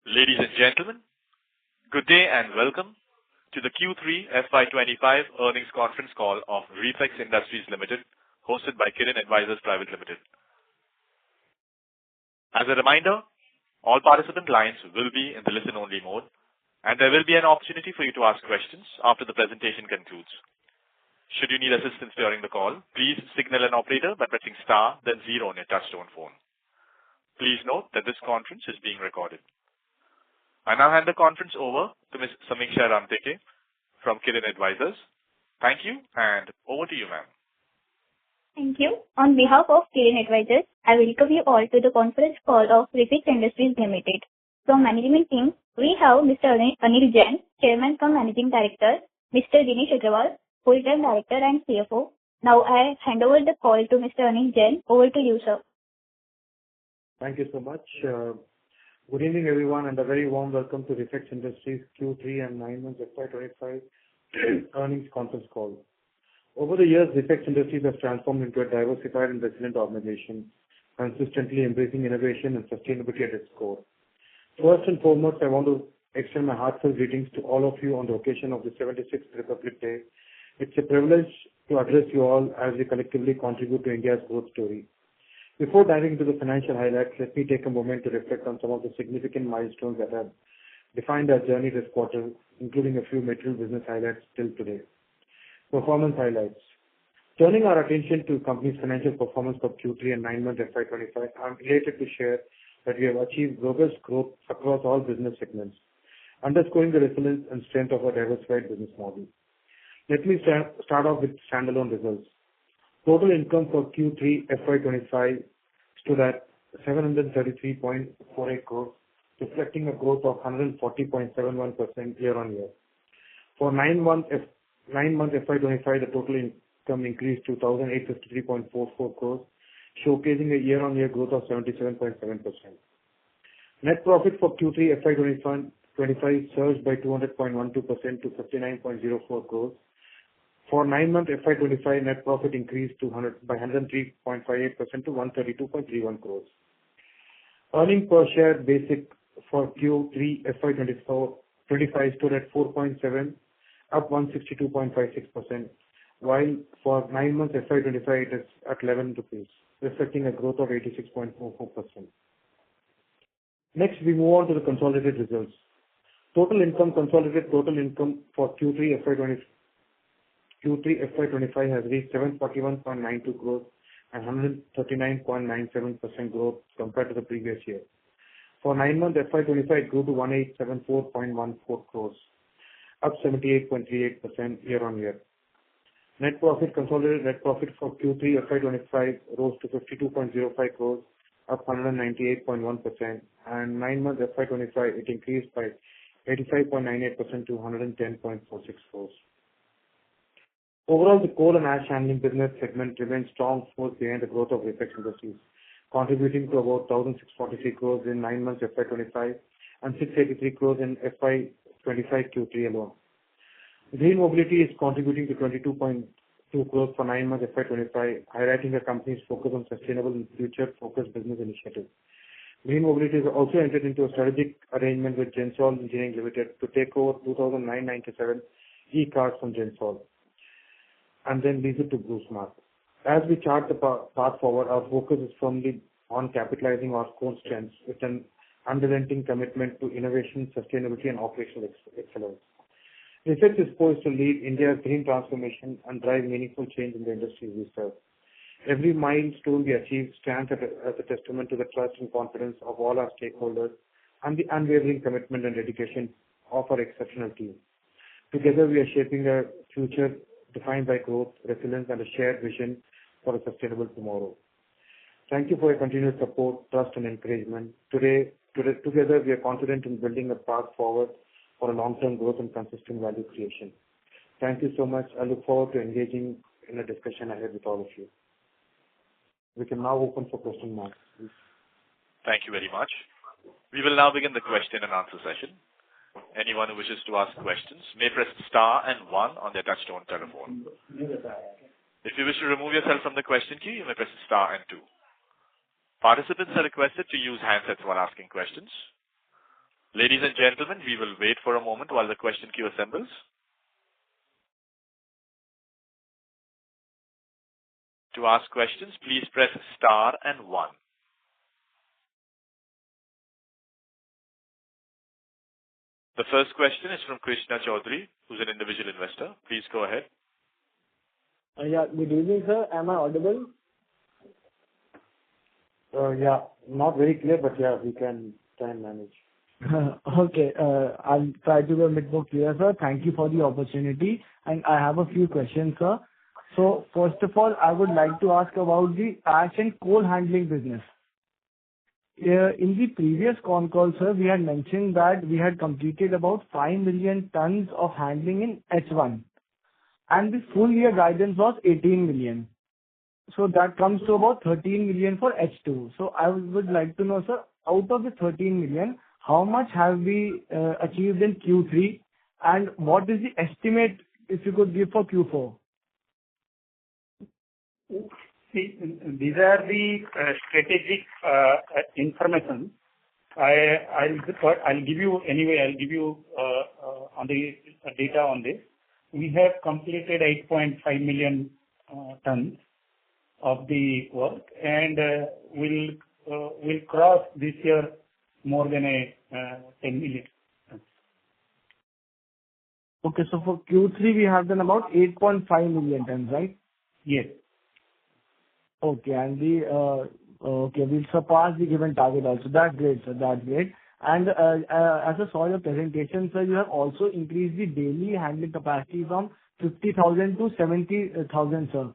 Ladies and gentlemen, good day and welcome to the Q3 FY'25 earnings conference call of Refex Industries Limited, hosted by Kirin Advisors Private Limited. As a reminder, all participant lines will be in the listen-only mode, and there will be an opportunity for you to ask questions after the presentation concludes. Should you need assistance during the call, please signal an operator by pressing star, then 0 on your touchtone phone. Please note that this conference is being recorded. I now hand the conference over to Ms. Samiksha Ramteke from Kirin Advisors. Thank you, and over to you, ma'am. Thank you. On behalf of Kirin Advisors, I welcome you all to the conference call of Refex Industries Limited. From management team, we have Mr. Anil Jain, Chairman cum Managing Director, Mr. Dinesh Agrawal, Full-time Director and CFO. Now I hand over the call to Mr. Anil Jain. Over to you, sir. Thank you so much. Good evening, everyone, and a very warm welcome to Refex Industries Q3 and 9 months FY'25 earnings conference call. Over the years, Refex Industries has transformed into a diversified and resilient organization, consistently embracing innovation and sustainability at its core. First and foremost, I want to extend my heartfelt greetings to all of you on the occasion of the 76th Republic Day. It's a privilege to address you all as we collectively contribute to India's growth story. Before diving into the financial highlights, let me take a moment to reflect on some of the significant milestones that have defined our journey this quarter, including a few material business highlights till today. Performance highlights. Turning our attention to the company's financial performance for Q3 and 9 months FY'25, I'm elated to share that we have achieved robust growth across all business segments, underscoring the resilience and strength of our diversified business model. Let me start off with standalone results. Total income for Q3 FY'25 stood at 733.48 crores, reflecting a growth of 140.71% year-on-year. For 9 months FY'25, the total income increased to 1,853.44 crores, showcasing a year-on-year growth of 77.7%. Net profit for Q3 FY'25 surged by 200.12% to 59.04 crores. For 9 months FY'25, net profit increased by 103.58% to 132.31 crores. Earnings per share basic for Q3 FY'25 stood at 4.7, up 162.56%, while for 9 months FY'25 it is at 11 rupees, reflecting a growth of 86.44%. Next, we move on to the consolidated results. Consolidated total income for Q3 FY'25 has reached 741.92 crores and 139.97% growth compared to the previous year. For 9 months FY'25, it grew to 1874.14 crores, up 78.38% year-on-year. Consolidated net profit for Q3 FY'25 rose to 52.05 crores, up 198.1%, and 9 months FY'25 it increased by 85.98% to 110.46 crores. Overall, the coal and ash handling business segment remains strong force behind the growth of Refex Industries, contributing to about 1,643 crores in 9 months FY'25 and 683 crores in FY'25 Q3 alone. Green mobility is contributing to 22.2 crores for 9 months FY'25, highlighting the company's focus on sustainable and future-focused business initiatives. Green mobility has also entered into a strategic arrangement with Gensol Engineering Limited to take over 2,997 e-cars from Gensol and then lease it to Blue Smart. As we chart the path forward, our focus is firmly on capitalizing our core strengths with an unrelenting commitment to innovation, sustainability, and operational excellence. Refex is poised to lead India's green transformation and drive meaningful change in the industry we serve. Every milestone we achieve stands as a testament to the trust and confidence of all our stakeholders and the unwavering commitment and dedication of our exceptional team. Together, we are shaping a future defined by growth, resilience, and a shared vision for a sustainable tomorrow. Thank you for your continued support, trust, and encouragement. Together, we are confident in building a path forward for a long-term growth and consistent value creation. Thank you so much. I look forward to engaging in a discussion ahead with all of you. We can now open for question and answers, please. Thank you very much. We will now begin the question and answer session. Anyone who wishes to ask questions may press star and 1 on their touchtone telephone. If you wish to remove yourself from the question queue, you may press star and 2. Participants are requested to use handsets while asking questions. Ladies and gentlemen, we will wait for a moment while the question queue assembles. To ask questions, please press star and 1. The first question is from Krishna Chaudhary, who's an individual investor. Please go ahead. Yeah, good evening, sir. Am I audible? Yeah, not very clear, but yeah, we can try and manage. Okay, I'll try to be a bit more clear, sir. Thank you for the opportunity, and I have a few questions, sir. So, first of all, I would like to ask about the ash and coal handling business. In the previous con call, sir, we had mentioned that we had completed about 5 million tons of handling in H1, and the full year guidance was 18 million. So that comes to about 13 million for H2. So I would like to know, sir, out of the 13 million, how much have we achieved in Q3, and what is the estimate, if you could give, for Q4? See, these are the strategic information. I'll give you anyway. I'll give you on the data on this. We have completed 8.5 million tons of the work, and we'll cross this year more than 10 million. Okay, so for Q3 we have done about 8.5 million tons, right? Yes. Okay, and we'll surpass the given target also. That's great, sir. That's great. And as I saw your presentation, sir, you have also increased the daily handling capacity from 50,000 to 70,000, sir.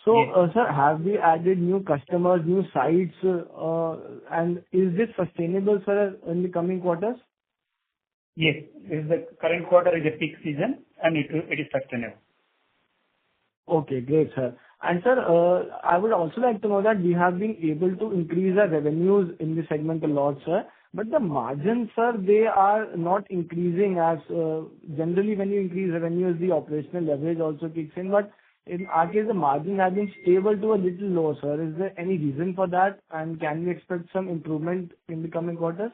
So, Yes. Sir, have we added new customers, new sites, and is this sustainable, sir, in the coming quarters? Yes. The current quarter is a peak season, and it is sustainable. Okay, great, sir. And sir, I would also like to know that we have been able to increase our revenues in this segment a lot, sir. But the margins, sir, they are not increasing as generally when you increase revenues, the operational leverage also kicks in. But in our case, the margin has been stable to a little low, sir. Is there any reason for that? And can we expect some improvement in the coming quarters?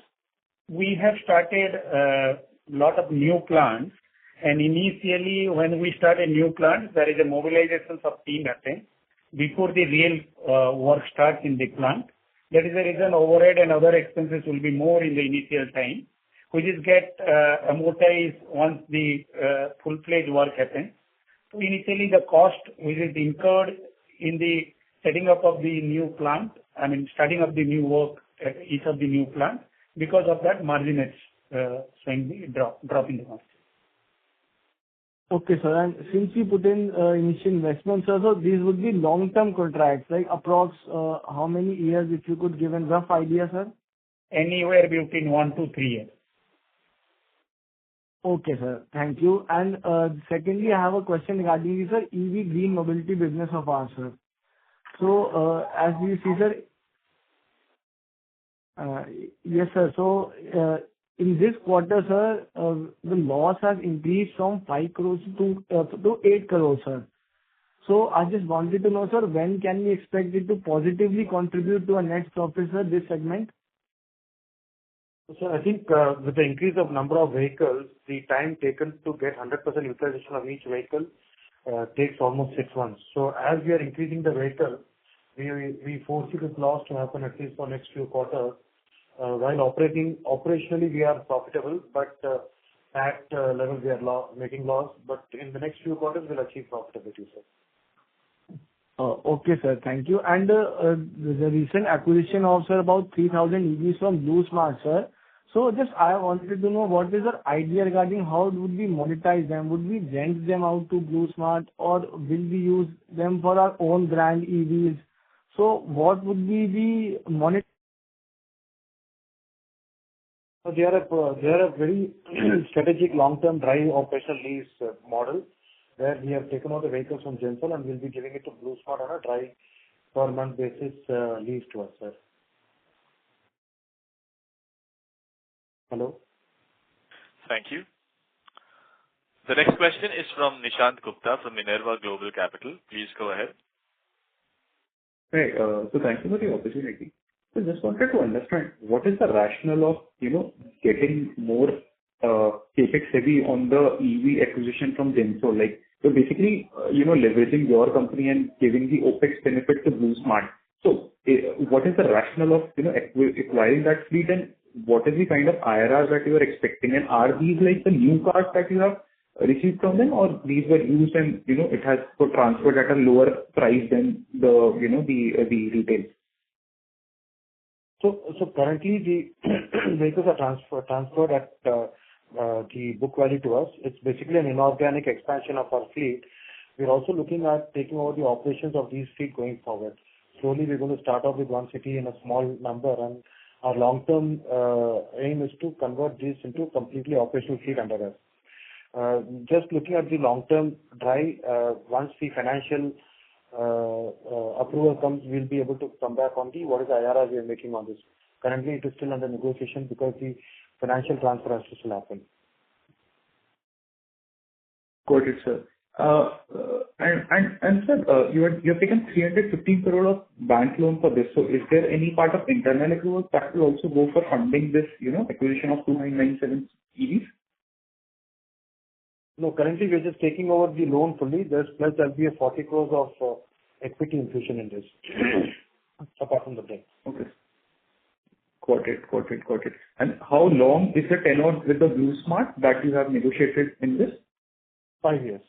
We have started a lot of new plants. And initially, when we start a new plant, there is a mobilization of team happen before the real work starts in the plant. That is the reason overhead and other expenses will be more in the initial time, which is get amortized once the full-fledged work happens. So initially, the cost which is incurred in the setting up of the new plant, starting up the new work at each of the new plants, because of that margin is showing the drop in the margin. Okay, sir. And since you put in initial investments, sir, so these would be long-term contracts, like approx how many years, if you could give a rough idea, sir? Anywhere between 1 to 3 years. Okay, sir. Thank you. And secondly, I have a question regarding the, sir, EV green mobility business of ours, sir. So, as we see, sir, yes, sir. So, in this quarter, sir, the loss has increased from 5 crores to 8 crores, sir. So I just wanted to know, sir, when can we expect it to positively contribute to a net profit, sir, this segment? So I think with the increase of number of vehicles, the time taken to get 100% utilization of each vehicle takes almost 6 months. So as we are increasing the vehicle, we foresee this loss to happen at least for next few quarters. While operationally we are profitable, but at level we are making loss. But in the next few quarters we'll achieve profitability, sir. Okay, sir. Thank you. And the recent acquisition of, sir, about 3,000 EVs from Blue Smart, sir. So just I wanted to know what is our idea regarding how would we monetize them? Would we rent them out to Blue Smart, or will we use them for our own brand EVs? So what would be the monetization? So they are a very strategic long-term drive operational lease model, where we have taken all the vehicles from Concall and we'll be giving it to Blue Smart on a drive per month basis lease to us, sir. Hello? Thank you. The next question is from Nishant Gupta from Minerva Global Capital. Please go ahead. Hey, so thank you for the opportunity. So just wanted to understand what is the rationale of, getting more CapEx heavy on the EV acquisition from Genso? Like, so basically, leveraging your company and giving the OpEx benefit to BlueSmart. So, what is the rationale of, acquiring that fleet, and what is the kind of IRR that you are expecting? And are these like the new cars that you have received from them, or these were used and, it has got transferred at a lower price than the, the retail? So currently the vehicles are transferred at the book value to us. It's basically an inorganic expansion of our fleet. We're also looking at taking over the operations of these fleet going forward. Slowly, we're going to start off with one city in a small number, and our long-term aim is to convert this into completely operational fleet under us. Just looking at the long-term drive, once the financial approval comes, we'll be able to come back on what is the IRR we are making on this. Currently, it is still under negotiation because the financial transfer has to still happen. Got it, sir. And sir, you have taken 315 crore of bank loan for this. So is there any part of internal accruals that will also go for funding this, acquisition of 2997 EVs? No, currently we're just taking over the loan fully. There'll be a 40 crores of equity infusion in this, apart from the debt. Okay. Got it. And how long is the tenure with the BlueSmart that you have negotiated in this? 5 years.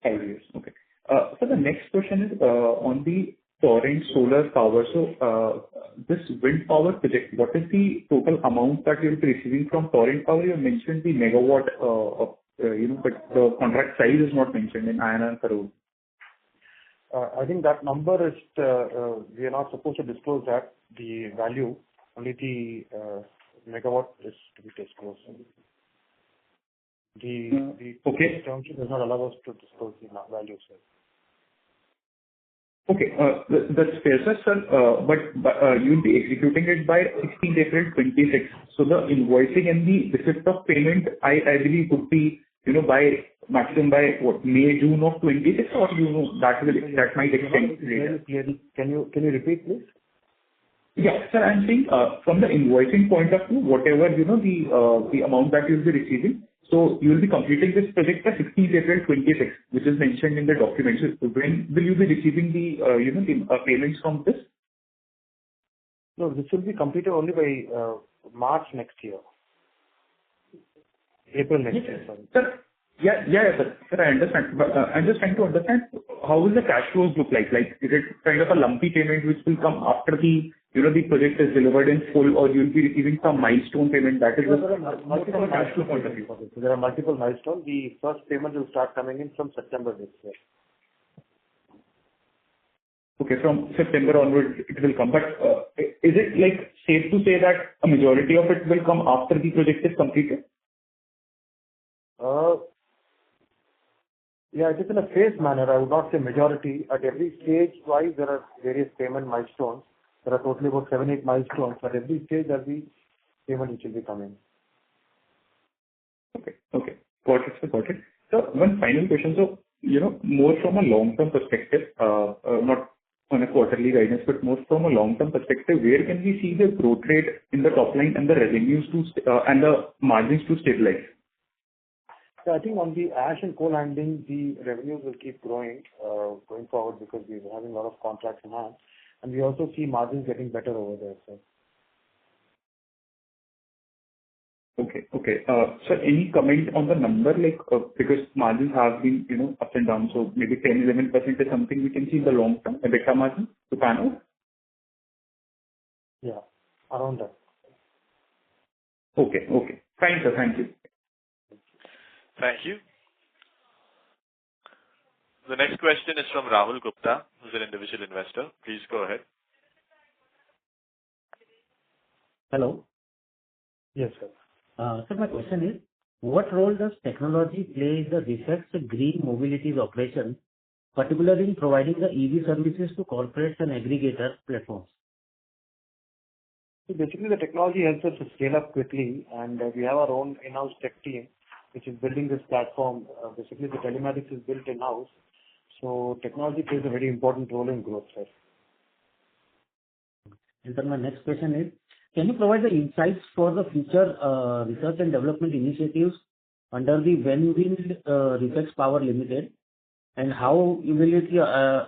5 years. Okay. So the next question is on the Torrent Solar Power. So this wind power project, what is the total amount that you'll be receiving from Torrent Power? You mentioned the megawatt, but the contract size is not mentioned in INR crore. I think that number is, we are not supposed to disclose that, the value. Only the megawatt is to be disclosed. The okay. term sheet does not allow us to disclose the value, sir. Okay, that's fair, sir. But you'll be executing it by 16th April 26. So the invoicing and the receipt of payment, I believe, would be, by maximum by what, May, June of 26, or that might extend later. Can you repeat, please? Yeah, sir, I'm saying from the invoicing point of view, whatever the amount that you'll be receiving. So you will be completing this project by 16th April 26, which is mentioned in the document. So when will you be receiving the payments from this? No, this will be completed only by March next year. April next year, sorry. Sir, yeah, sir. Sir, I understand. But I'm just trying to understand how will the cash flows look like? Like, is it kind of a lumpy payment which will come after the project is delivered in full, or you'll be receiving some milestone payment that is multiple cash flow point of view. There are multiple milestones. The first payment will start coming in from September this year. Okay, from September onward it will come. But is it like safe to say that a majority of it will come after the project is completed? Yeah, it is in a phased manner. I would not say majority. At every stage wise, there are various payment milestones. There are totally about 7-8 milestones. At every stage, there will be payment which will be coming. Okay. Got it. So one final question. So, more from a long-term perspective, not on a quarterly guidance, but more from a long-term perspective, where can we see the growth rate in the top line and the revenues and the margins to stabilize? So I think on the ash and coal handling, the revenues will keep growing going forward because we're having a lot of contracts in hand. And we also see margins getting better over there, sir. Okay. Sir, any comment on the number, like, because margins have been, up and down, so maybe 10-11% is something we can see in the long term, EBITDA margin to pan out? Yeah, around that. Okay. Fine, sir. Thank you. Thank you. The next question is from Rahul Gupta, who's an individual investor. Please go ahead. Hello. Yes, sir. Sir, my question is, what role does technology play in the Refex green mobility's operation, particularly in providing the EV services to corporates and aggregator platforms? So basically, the technology helps us to scale up quickly, and we have our own in-house tech team, which is building this platform. Basically, the telematics is built in-house. So technology plays a very important role in growth, sir. My next question is, can you provide the insights for the future research and development initiatives under the Wind Refex Power Limited, and how will it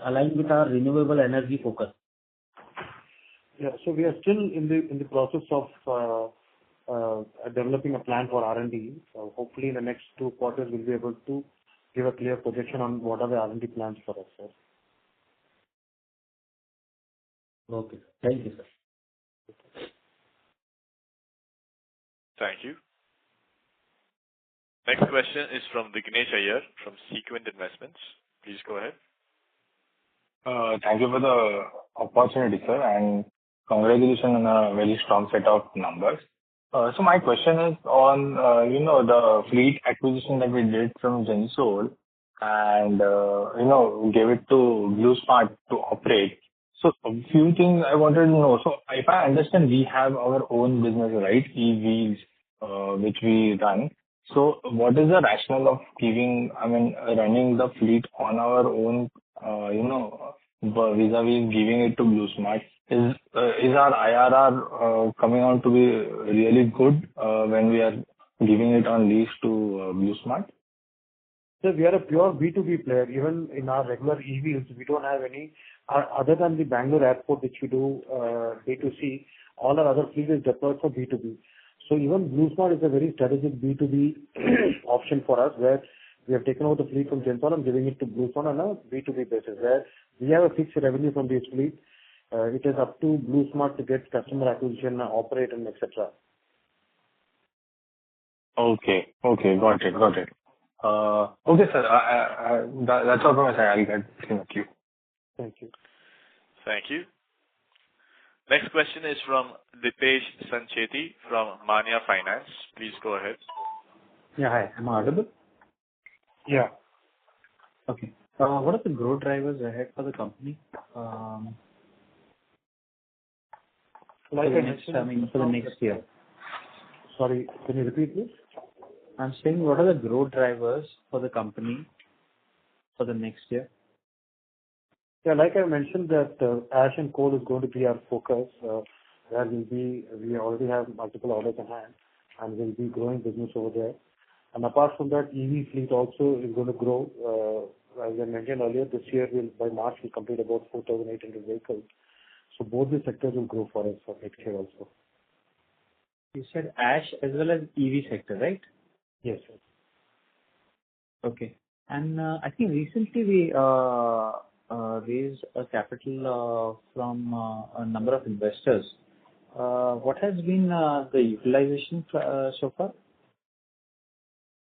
align with our renewable energy focus? Yeah. So we are still in the process of developing a plan for R&D. So hopefully in the next 2 quarters we'll be able to give a clear projection on what are the R&D plans for us, sir. Okay. Thank you, sir. Thank you. Next question is from Vignesh Iyer from Sequent Investments. Please go ahead. Thank you for the opportunity, sir, and congratulations on a very strong set of numbers. So my question is on, the fleet acquisition that we did from Gensol and, gave it to BlueSmart to operate. So a few things I wanted to know. So if I understand, we have our own business, right? EVs, which we run. So what is the rationale of running the fleet on our own, vis-a-vis giving it to BlueSmart? Is our IRR coming out to be really good when we are giving it on lease to BlueSmart? So we are a pure B2B player. Even in our regular EVs, we don't have any, other than the Bangalore airport, which we do B2C, all our other fleet is deployed for B2B. So even BlueSmart is a very strategic B2B option for us, where we have taken over the fleet from Gensol and giving it to BlueSmart on a B2B basis, where we have a fixed revenue from this fleet. It is up to BlueSmart to get customer acquisition, operate, and etc. Okay. Got it. Okay, sir. That's all from my side. I'll get in the queue. Thank you. Thank you. Next question is from Dipesh Sancheti from Manya Finance. Please go ahead. Yeah, hi. Am I audible? Yeah. Okay. What are the growth drivers ahead for the company? Like I mentioned, for the next year. Sorry, can you repeat this? I'm saying, what are the growth drivers for the company for the next year? Yeah, like I mentioned that ash and coal is going to be our focus. We already have multiple orders in hand, and we'll be growing business over there. And apart from that, EV fleet also is going to grow. As I mentioned earlier, this year by March we'll complete about 4,800 vehicles. So both the sectors will grow for us for next year also. You said ash as well as EV sector, right? Yes, sir. Okay. And I think recently we raised a capital from a number of investors. What has been the utilization so far?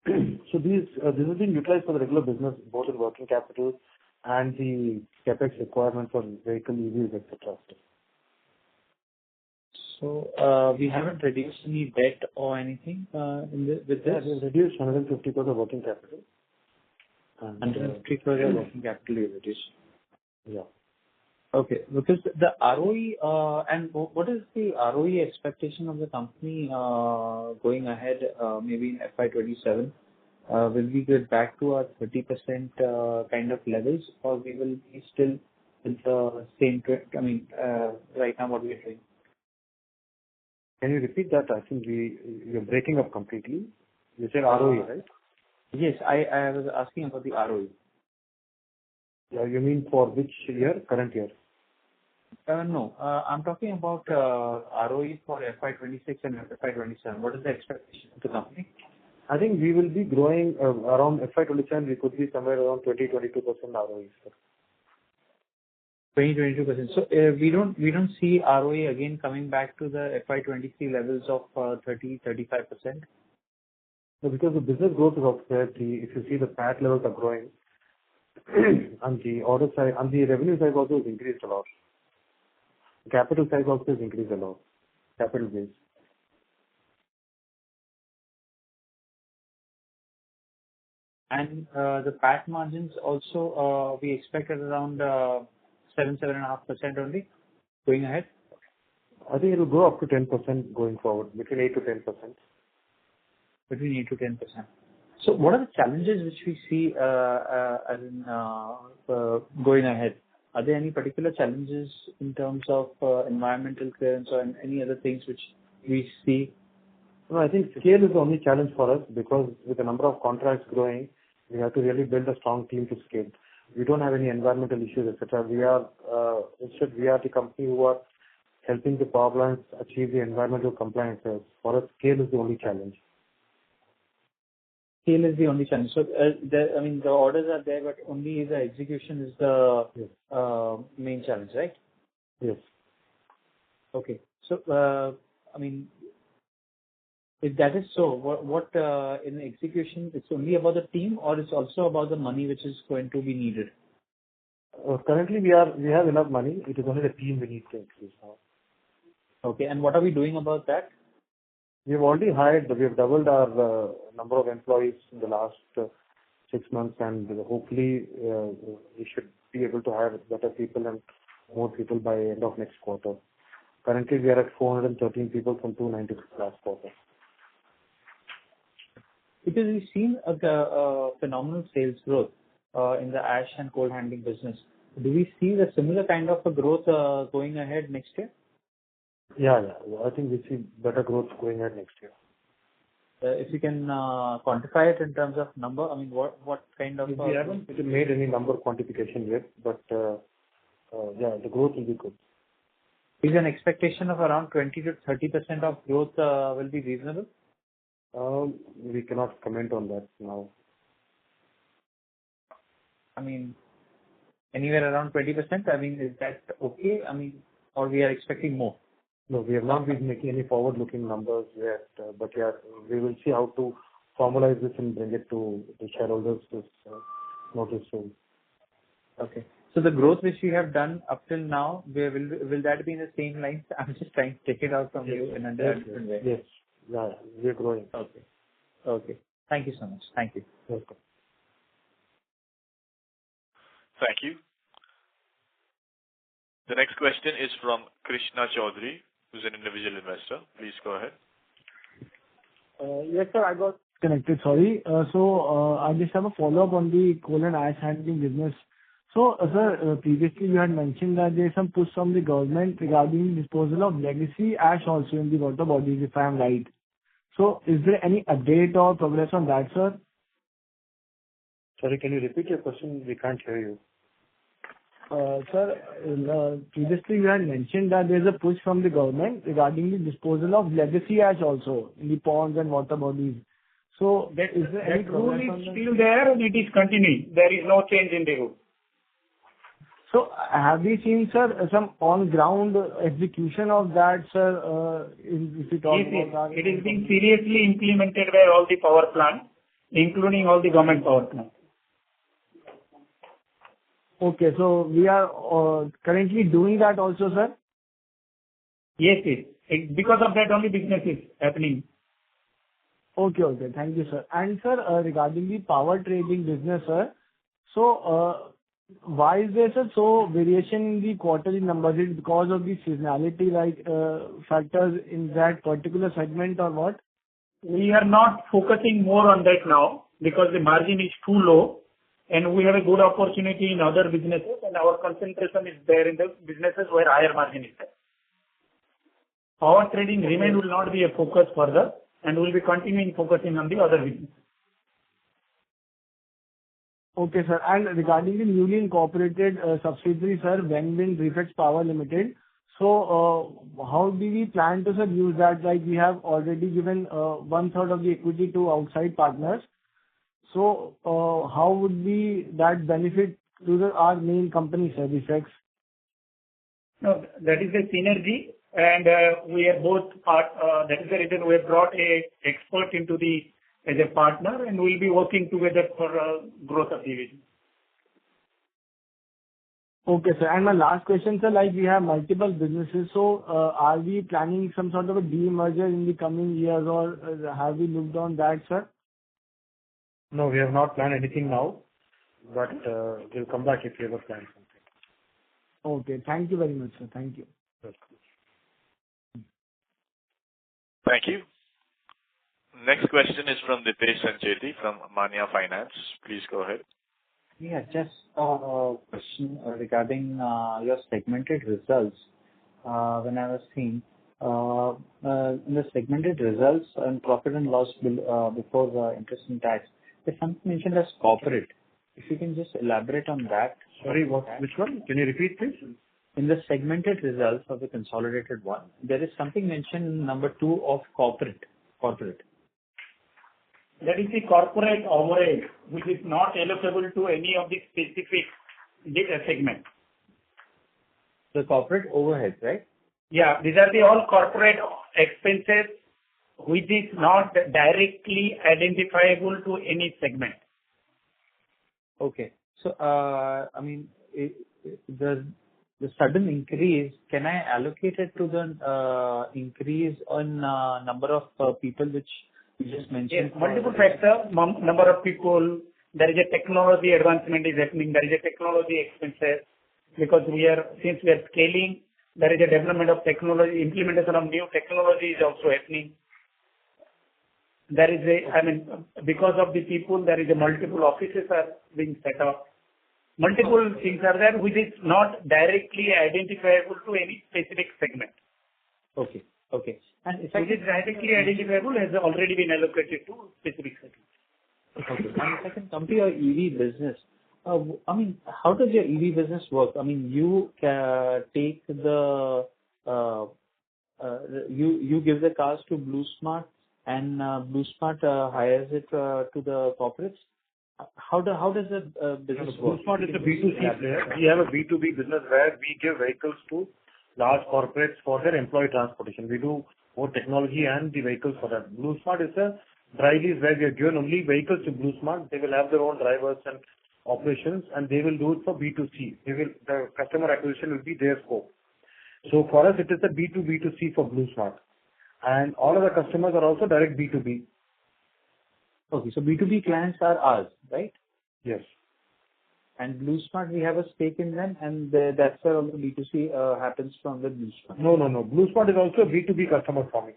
So this has been utilized for the regular business, both in working capital and the capex requirement for vehicle EVs, etc. So we haven't reduced any debt or anything with this? Yeah, we reduced 150 crores of working capital. 150 crores of working capital you reduced. Yeah. Okay. Because the ROE, and what is the ROE expectation of the company going ahead, maybe in FY'27? Will we get back to our 30% kind of levels, or we will be still with the same, right now what we are doing? Can you repeat that? I think you're breaking up completely. You said ROE, right? Yes, I was asking about the ROE. Yeah, you mean for which year? Current year? No, I'm talking about ROE for FY'26 and FY'27. What is the expectation of the company? I think we will be growing around FY'27. We could be somewhere around 20-22% ROE, sir. 20-22%. So we don't see ROE again coming back to the FY'23 levels of 30-35%. No, because the business growth is up there. If you see the PAT levels are growing, and the order side and the revenue side also has increased a lot. The capital side also has increased a lot. Capital base. And the PAT margins also we expect at around 7.5% only going ahead. I think it will go up to 10% going forward, between 8 to 10%. Between 8 to 10%. So what are the challenges which we see as in going ahead? Are there any particular challenges in terms of environmental clearance or any other things which we see? No, I think scale is the only challenge for us because with the number of contracts growing, we have to really build a strong team to scale. We don't have any environmental issues, etc. Instead, we are the company who are helping the power plants achieve the environmental compliances. For us, scale is the only challenge. Scale is the only challenge. So, the orders are there, but only the execution is the main challenge, right? Yes. Okay. So, if that is so, what in execution, it's only about the team or it's also about the money which is going to be needed? Currently, we have enough money. It is only the team we need to increase now. Okay. And what are we doing about that? We have doubled our number of employees in the last 6 months, and hopefully we should be able to hire better people and more people by end of next quarter. Currently, we are at 413 people from 296 last quarter. Because we've seen a phenomenal sales growth in the ash and coal handling business. Do we see the similar kind of a growth going ahead next year? Yeah. I think we see better growth going ahead next year. If you can quantify it in terms of number, what kind of... We haven't made any number quantification yet, but the growth will be good. Is an expectation of around 20 to 30% of growth will be reasonable? We cannot comment on that now. Anywhere around 20%? Is that okay? Or we are expecting more? No, we have not been making any forward-looking numbers yet. But we will see how to formalize this and bring it to the shareholders notice soon. Okay. So the growth which we have done up till now, will that be in the same lines? I'm just trying to take it out from you in a different way. Yes. Yeah, we are growing. Okay. Thank you so much. Thank you. Welcome. Thank you. The next question is from Krishna Chaudhary, who's an individual investor. Please go ahead. Yes, sir. I got connected. Sorry. I just have a follow-up on the coal and ash handling business. So, sir, previously you had mentioned that there is some push from the government regarding disposal of legacy ash also in the water bodies, if I am right. So, is there any update or progress on that, sir? Sorry, can you repeat your question? We can't hear you. Sir, previously you had mentioned that there is a push from the government regarding the disposal of legacy ash also in the ponds and water bodies. So, is there any progress on that? Rule is still there and it is continuing. There is no change in the rule. So, have we seen, sir, some on-ground execution of that, sir, if you talk about that? It is being seriously implemented by all the power plants, including all the government power plants. Okay, so we are currently doing that also, sir? Yes. Because of that only business is happening. Okay. Thank you, sir. And sir, regarding the power trading business, sir, so why is there so variation in the quarterly numbers? Is it because of the seasonality factors in that particular segment or what? We are not focusing more on that now because the margin is too low and we have a good opportunity in other businesses and our concentration is there in the businesses where higher margin is there. Power trading will not be a focus further and we will be continuing focusing on the other businesses. Okay, sir. And regarding the newly incorporated subsidiary, sir, Refex Power Limited, so how do we plan to, sir, use that? Like we have already given 1/3 of the equity to outside partners. So how would be that benefit to our main company, sir, Refex? No, that is a synergy and we are both that is the reason we have brought a expert as a partner and we'll be working together for growth of the division. Okay, sir. And my last question, sir, like we have multiple businesses, so are we planning some sort of a demerger in the coming years or have we looked on that, sir? No, we have not planned anything now, but we'll come back if we ever plan something. Okay. Thank you very much, sir. Thank you. Welcome. Thank you. Next question is from Dipesh Sancheti from Manya Finance. Please go ahead. Yeah, just a question regarding your segmented results. When I was seeing in the segmented results and profit and loss before the interest and tax, there's something mentioned as corporate. If you can just elaborate on that. Sorry, which one? Can you repeat, please? In the segmented results of the consolidated one, there is something mentioned in number 2 of corporate. That is the corporate overhead, which is not allocable to any of the specific segment. The corporate overhead, right? Yeah, these are the all corporate expenses, which is not directly identifiable to any segment. Okay. So, the sudden increase, can I allocate it to the increase on number of people which you just mentioned? Yes, multiple factors, number of people, there is a technology advancement is happening, there is a technology expenses, because since we are scaling, there is a development of technology, implementation of new technology is also happening. There is because of the people, there is a multiple offices are being set up. Multiple things are there which is not directly identifiable to any specific segment. Okay. And if which is directly identifiable has already been allocated to specific segments. Okay. And if I can come to your EV business, how does your EV business work? You take you give the cars to BlueSmart, and BlueSmart hires it to the corporates. How does the business work? BlueSmart is a B2C player. We have a B2B business where we give vehicles to large corporates for their employee transportation. We do both technology and the vehicles for that. BlueSmart is a dry lease where we are given only vehicles to BlueSmart. They will have their own drivers and operations, and they will do it for B2C. The customer acquisition will be their scope. So for us, it is a B2B2C for BlueSmart. And all of the customers are also direct B2B. Okay, so B2B clients are ours, right? Yes. And BlueSmart, we have a stake in them, and that's where all the B2C happens from the BlueSmart. No. BlueSmart is also a B2B customer for me.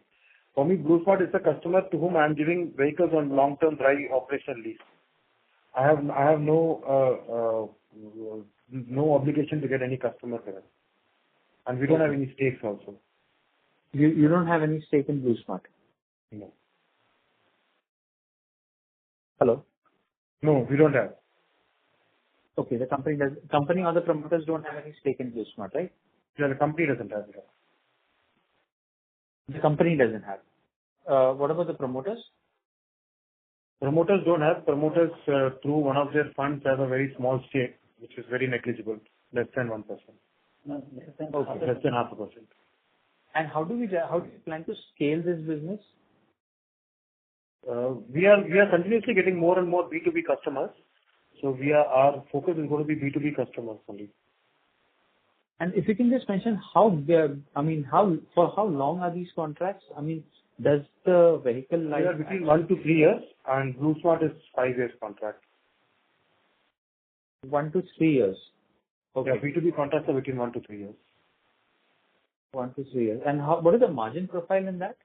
For me, BlueSmart is a customer to whom I am giving vehicles on long-term dry operational lease. I have no obligation to get any customer there. And we don't have any stakes also. You don't have any stake in BlueSmart? No. Hello? No, we don't have. Okay, the company or the promoters don't have any stake in BlueSmart, right? Yeah, the company doesn't have it. The company doesn't have. What about the promoters? Promoters don't have. Promoters through one of their funds have a very small stake, which is very negligible, less than 1%. No, less than Less than 0.5%. And how do you plan to scale this business? We are continuously getting more and more B2B customers. So our focus is going to be B2B customers only. And if you can just mention for how long are these contracts? Does the vehicle life... They are between 1 to 3 years, and BlueSmart is 5 years contract. 1 to 3 years. Okay. Yeah, B2B contracts are between 1 to 3 years. 1 to 3 years. And what is the margin profile in that?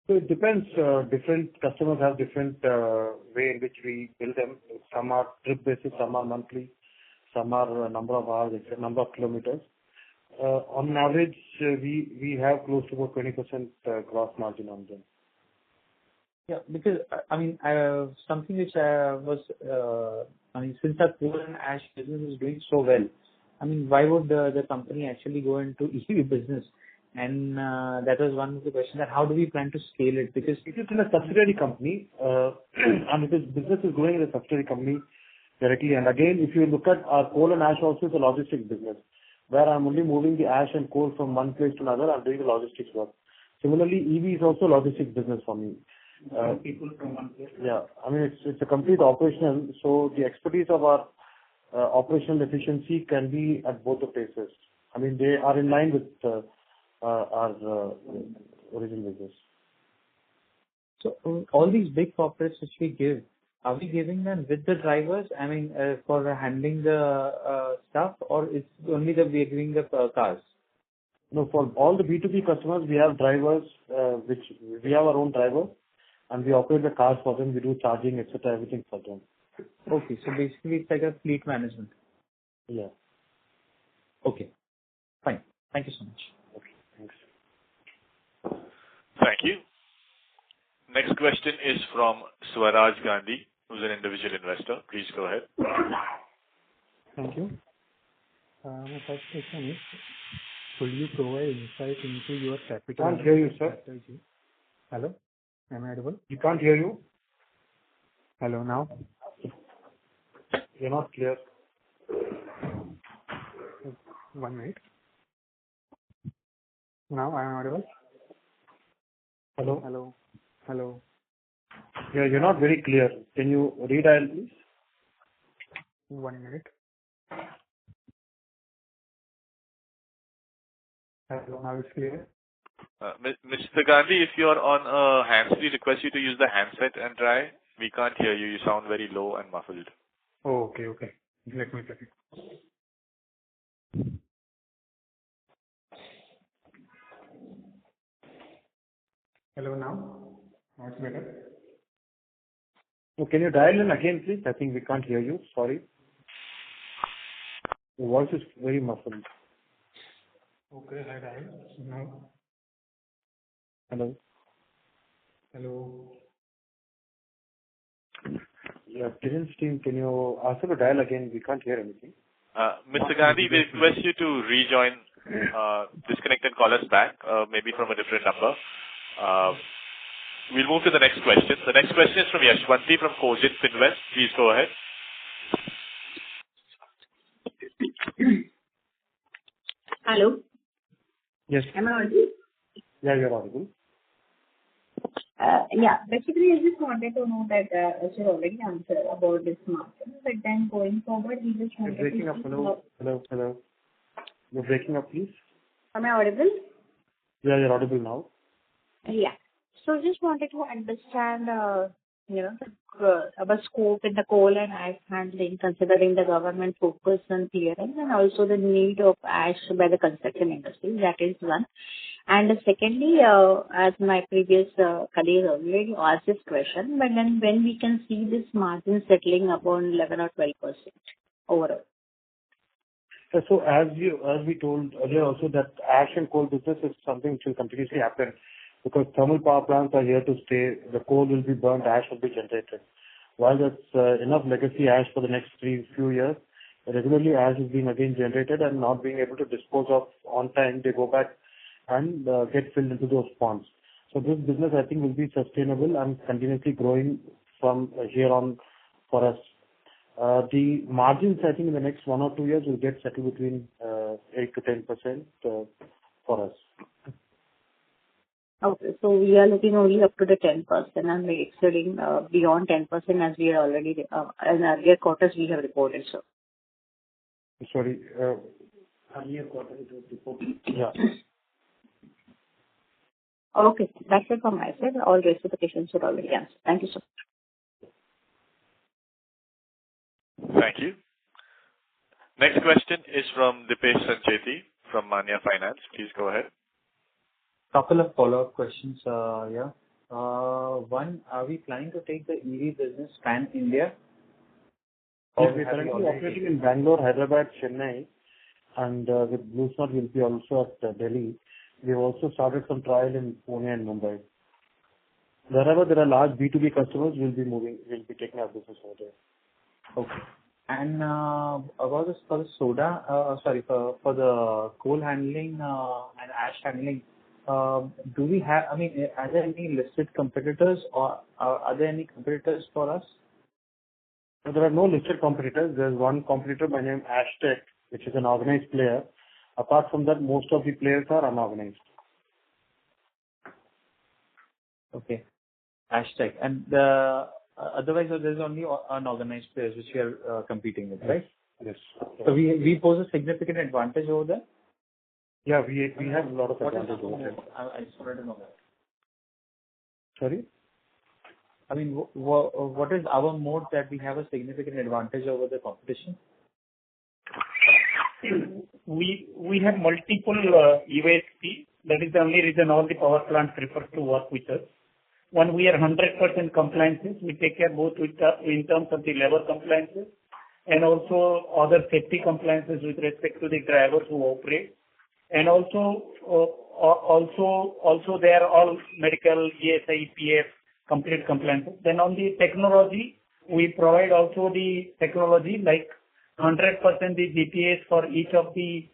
So it depends. Different customers have different way in which we bill them. Some are trip basis, some are monthly, some are number of hours, number of kilometers. On average, we have close to about 20% gross margin on them. Yeah, because something which was since our coal and ash business is doing so well, why would the company actually go into EV business? And that was one of the questions, that how do we plan to scale it? Because it is in a subsidiary company, and it is business is going in a subsidiary company directly. And again, if you look at our coal and ash also is a logistics business, where I'm only moving the ash and coal from one place to another. I'm doing the logistics work. Similarly, EV is also logistics business for me. People from one place. Yeah, it's a complete operational. So the expertise of our operational efficiency can be at both the places. They are in line with our original business. So all these big corporates which we give, are we giving them with the drivers? For handling the stuff, or it's only that we are giving the cars? No, for all the B2B customers, we have drivers, we have our own drivers, and we operate the cars for them. We do charging, etc., everything for them. Okay. So basically, it's like a fleet management. Yeah. Okay. Fine. Thank you so much. Okay. Thanks. Thank you. Next question is from Swaraj Gandhi, who's an individual investor. Please go ahead. Thank you. My first question is, could you provide insight into your capital? Can't hear you, sir. Strategy? Hello? Am I audible? You can't hear you. Hello, now? You're not clear. 1 minute. Now I am audible? Hello? Hello? Hello? Yeah, you're not very clear. Can you redial, please? 1 minute. Hello, now it's clear? Mr. Gandhi, if you're on a hands-free, request you to use the handset and try. We can't hear you. You sound very low and muffled. Oh, okay. Let me check it. Hello, now? Now it's better? So can you dial in again, please? I think we can't hear you. Sorry. Your voice is very muffled. Okay, I dial. Now? Hello? Hello? Yeah, Kiran's team, can you ask her to dial again? We can't hear anything. Mr. Gandhi, we request you to rejoin, disconnect and call us back, maybe from a different number. We'll move to the next question. The next question is from Yashwanti from Cogent Finvest. Please go ahead. Hello. Yes. Am I audible? Yeah, you're audible. Yeah. Basically, I just wanted to know that you already answered about this market, but then going forward, we just You're wanted breaking to up. Hello. You're breaking up, please. Am I audible? Yeah, you're audible now. Yeah. So just wanted to understand, about scope in the coal and ash handling, considering the government focus on clearance and also the need of ash by the construction industry. That is one. And secondly, as my previous colleague already asked this question, but then when we can see this margin settling upon 11 or 12% overall? So as we told earlier also that ash and coal business is something which will continuously happen because thermal power plants are here to stay. The coal will be burnt, ash will be generated. While there's enough legacy ash for the next few years, regularly ash is being again generated and not being able to dispose of on time. They go back and get filled into those ponds. So this business I think will be sustainable and continuously growing from here on for us. The margins, I think, in the next 1 or 2 years will get settled between 8 to 10% for us. Okay, so we are looking only up to the 10% and we're exceeding beyond 10% as we are already in earlier quarters we have reported. So sorry, earlier quarter it was reported. Yeah. Okay, that's it from my side. All rest of the questions are already answered. Thank you so much. Thank you. Next question is from Dipesh Sancheti from Manya Finance. Please go ahead. Couple of follow-up questions. One, are we planning to take the EV business pan-India? Yes, we're currently operating in Bangalore, Hyderabad, Chennai, and with Blue Smart will be also at Delhi. We've also started some trial in Pune and Mumbai. Wherever there are large B2B customers, we'll be taking our business over there. Okay. And about this for the for the coal handling and ash handling, do we have, are there any listed competitors or are there any competitors for us? So there are no listed competitors. There's one competitor by name Ashtec, which is an organized player. Apart from that, most of the players are unorganized. Okay. Ashtec. And otherwise, there's only unorganized players which we are competing with, right? Yes. So we pose a significant advantage over there? Yeah, we have a lot of advantage over there. I just wanted to know that. Sorry? What is our mode that we have a significant advantage over the competition? We have multiple USP. That is the only reason all the power plants prefer to work with us. When we are 100% compliances, we take care both with in terms of the labor compliances and also other safety compliances with respect to the drivers who operate. And also they are all medical, ESI, PF, complete compliances. Then on the technology, we provide also the technology like 100% the GPS for each of the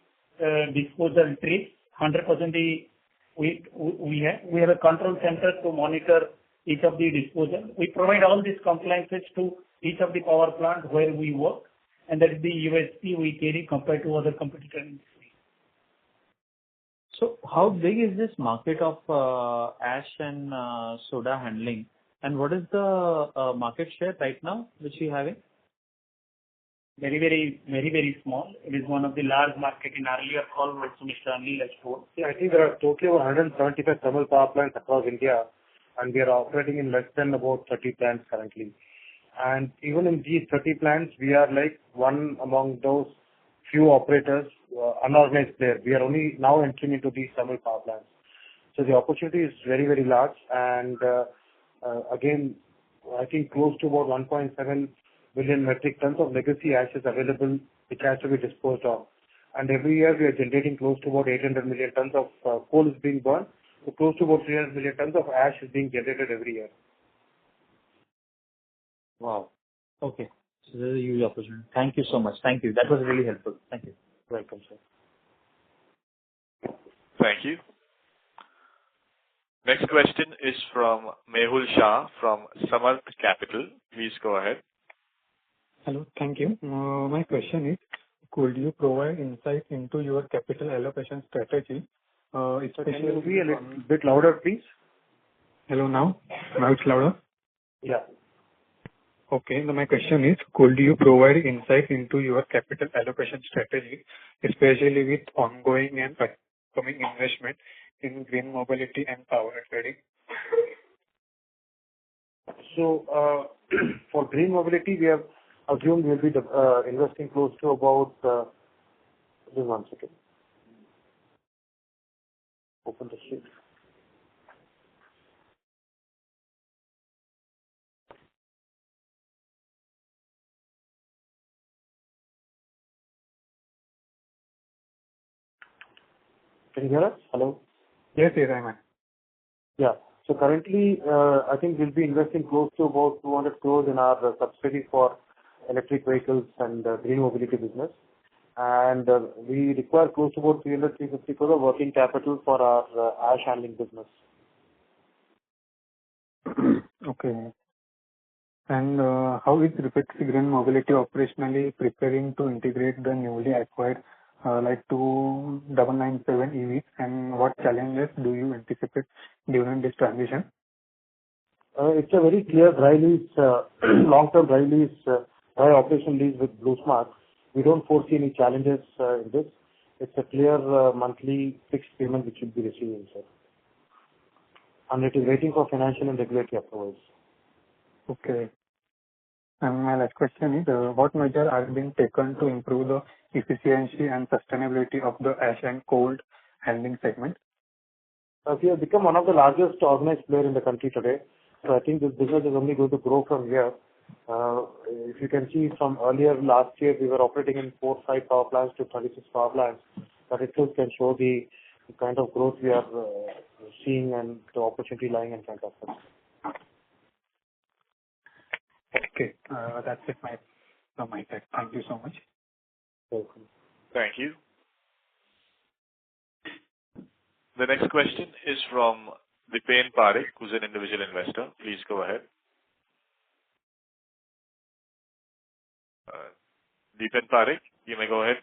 disposal trips. 100% we have a control center to monitor each of the disposal. We provide all these compliances to each of the power plant where we work, and that is the USP we carry compared to other competitors. So how big is this market of ash and soda handling, and what is the market share right now which we having? Very small. It is one of the large market. In earlier call, also Mr. Anil has told. Yeah, I think there are totally 175 thermal power plants across India, and we are operating in less than about 30 plants currently. And even in these 30 plants, we are like one among those few operators, unorganized there. We are only now entering into these thermal power plants. So the opportunity is very large, and again, I think close to about 1.7 million metric tons of legacy ash is available, which has to be disposed of. And every year we are generating close to about 800 million tons of coal is being burned, so close to about 300 million tons of ash is being generated every year. Wow. Okay. So this is a huge opportunity. Thank you so much. Thank you. That was really helpful. Thank you. Welcome, sir. Thank you. Next question is from Mehul Shah from Samarth Capital. Please go ahead. Hello. Thank you. My question is, could you provide insight into your capital allocation strategy? Can you be a little bit louder, please? Hello now? Now it's louder? Yeah. Okay. Now my question is, could you provide insight into your capital allocation strategy, especially with ongoing and upcoming investment in green mobility and power trading? So, for green mobility, we have assumed we'll be investing close to about, just 1 second. Open the sheet. Can you hear us? Hello? Yes, I'm in. Yeah. So currently, I think we'll be investing close to about 200 crores in our subsidiary for electric vehicles and green mobility business. And we require close to about 300-350 crores of working capital for our ash handling business. Okay. And how is Refex Green Mobility operationally preparing to integrate the newly acquired like 2997 EVs, and what challenges do you anticipate during this transition? It's a very clear dry lease, long-term dry lease, dry operation lease with Blue Smart. We don't foresee any challenges in this. It's a clear monthly fixed payment which will be receiving, sir. And it is waiting for financial and regulatory approvals. Okay. And my last question is, what measures are being taken to improve the efficiency and sustainability of the ash and coal handling segment? We have become one of the largest organized players in the country today. So I think this business is only going to grow from here. If you can see from earlier last year, we were operating in 4-5 power plants to 36 power plants. That itself can show the kind of growth we are seeing and the opportunity lying in front of us. Okay, that's it from my side. Thank you so much. Welcome. Thank you. The next question is from Dipen Parekh, who's an individual investor. Please go ahead. Dipen Parekh, you may go ahead.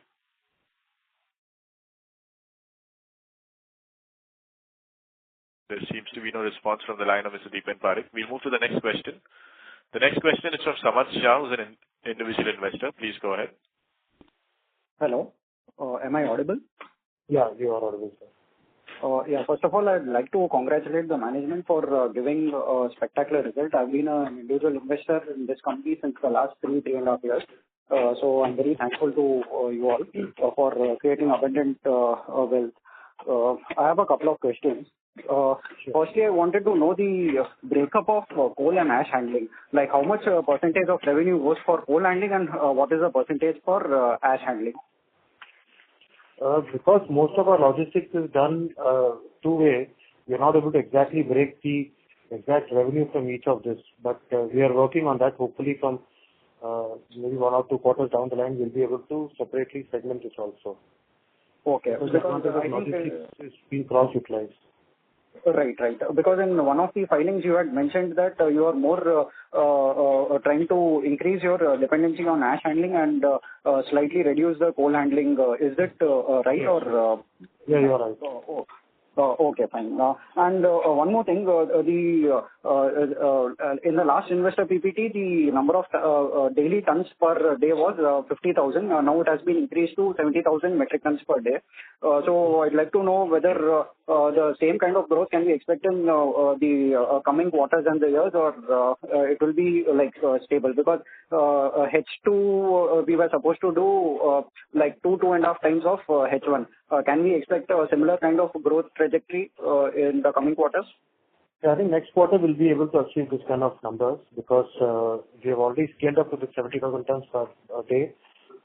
There seems to be no response from the line of Mr. Dipen Parekh. We'll move to the next question. The next question is from Samarth Shah, who's an individual investor. Please go ahead. Hello. Am I audible? Yeah, you are audible, sir. Yeah, first of all, I'd like to congratulate the management for giving a spectacular result. I've been an individual investor in this company since the last 3.5 years. So I'm very thankful to you all for creating abundant wealth. I have a couple of questions. Firstly, I wanted to know the breakup of coal and ash handling. Like how much percentage of revenue goes for coal handling and what is the percentage for ash handling? Because most of our logistics is done two-way, we are not able to exactly break the exact revenue from each of this. But we are working on that. Hopefully from maybe 1 or 2 quarters down the line, we'll be able to separately segment this also. Okay. Because logistics is being cross-utilized. Right. Because in one of the filings you had mentioned that you are more trying to increase your dependency on ash handling and slightly reduce the coal handling. Is that right? Yes. Or Yeah, you are right. Okay, fine. And one more thing, in the last investor PPT, the number of daily tons per day was 50,000. Now it has been increased to 70,000 metric tons per day. So I'd like to know whether the same kind of growth can be expected in the coming quarters and the years, or it will be like stable, because H2 we were supposed to do like 2.5 times of H1. Can we expect a similar kind of growth trajectory in the coming quarters? Yeah, I think next quarter we'll be able to achieve this kind of numbers because we have already scaled up to the 70,000 tons per day.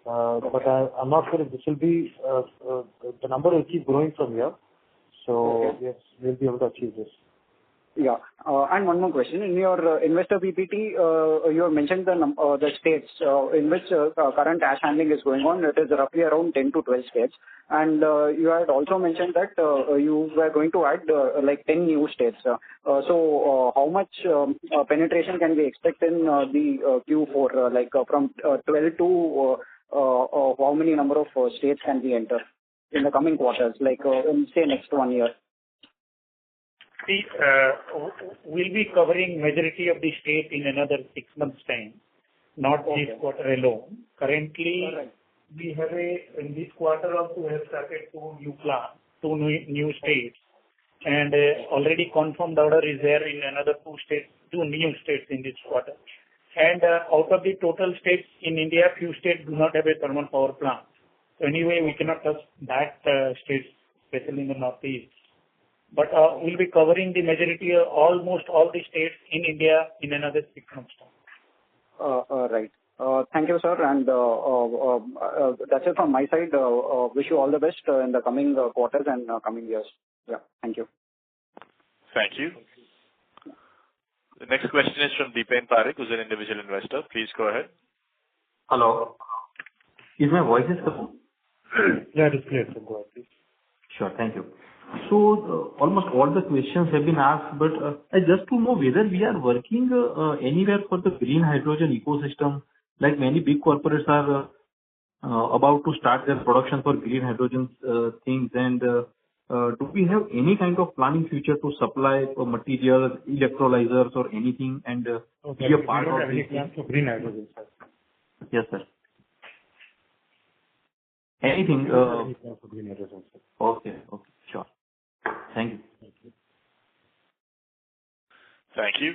But I'm not sure if this will be, the number will keep growing from here. So yes, we'll be able to achieve this. Yeah. And one more question. In your investor PPT, you have mentioned the states in which current ash handling is going on. It is roughly around 10 to 12 states. And you had also mentioned that you were going to add like 10 new states. So how much penetration can we expect in the Q4? Like from 12 to how many number of states can we enter in the coming quarters, like in say next 1 year? See, we'll be covering majority of the state in another 6 months' time, not this quarter alone. Currently, we have in this quarter also we have started 2 new plants, 2 new states, and already confirmed order is there in another 2 states, 2 new states in this quarter. And out of the total states in India, few states do not have a thermal power plant. So anyway, we cannot touch that states, especially in the northeast. But we'll be covering the majority of almost all the states in India in another 6 months' time. Right. Thank you, sir. And that's it from my side. Wish you all the best in the coming quarters and coming years. Yeah. Thank you. Thank you. The next question is from Deepen Parekh, who's an individual investor. Please go ahead. Hello. Is my voice clear? Yeah, it is clear. So go ahead, please. Sure. Thank you. So almost all the questions have been asked, but just to know whether we are working anywhere for the green hydrogen ecosystem, like many big corporates are about to start their production for green hydrogen things, and do we have any kind of plan in future to supply materials, electrolyzers or anything, and be a part of this? Plans for green hydrogen, sir. Yes, sir. Anything? For green hydrogen, sir. Okay, sure. Thank you. Thank you.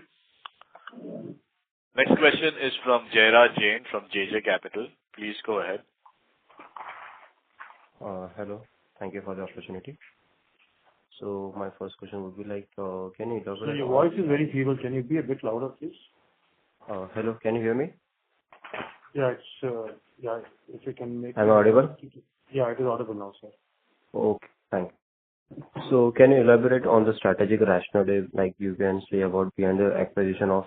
Next question is from Jairaj Jain from JJ Capital. Please go ahead. Hello. Thank you for the opportunity. So my first question would be like, can you elaborate? So your voice is very feeble. Can you be a bit louder, please? Hello. Can you hear me? Yeah, it's if you can make. Am I audible? Yeah, it is audible now, sir. Okay. Thank you. So can you elaborate on the strategic rationale, like you can say about behind the acquisition of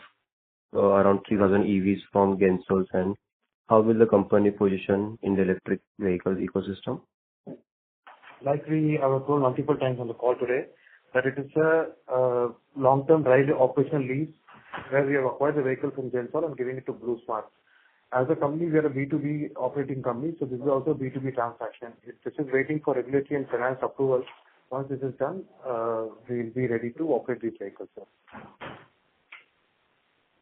around 3,000 EVs from Gensols, and how will the company position in the electric vehicle ecosystem? Like we have told multiple times on the call today, that it is a long-term railway operational lease where we have acquired the vehicle from Gensol and giving it to Blue Smart. As a company, we are a B2B operating company, so this is also a B2B transaction. This is waiting for regulatory and finance approval. Once this is done, we will be ready to operate these vehicles, sir.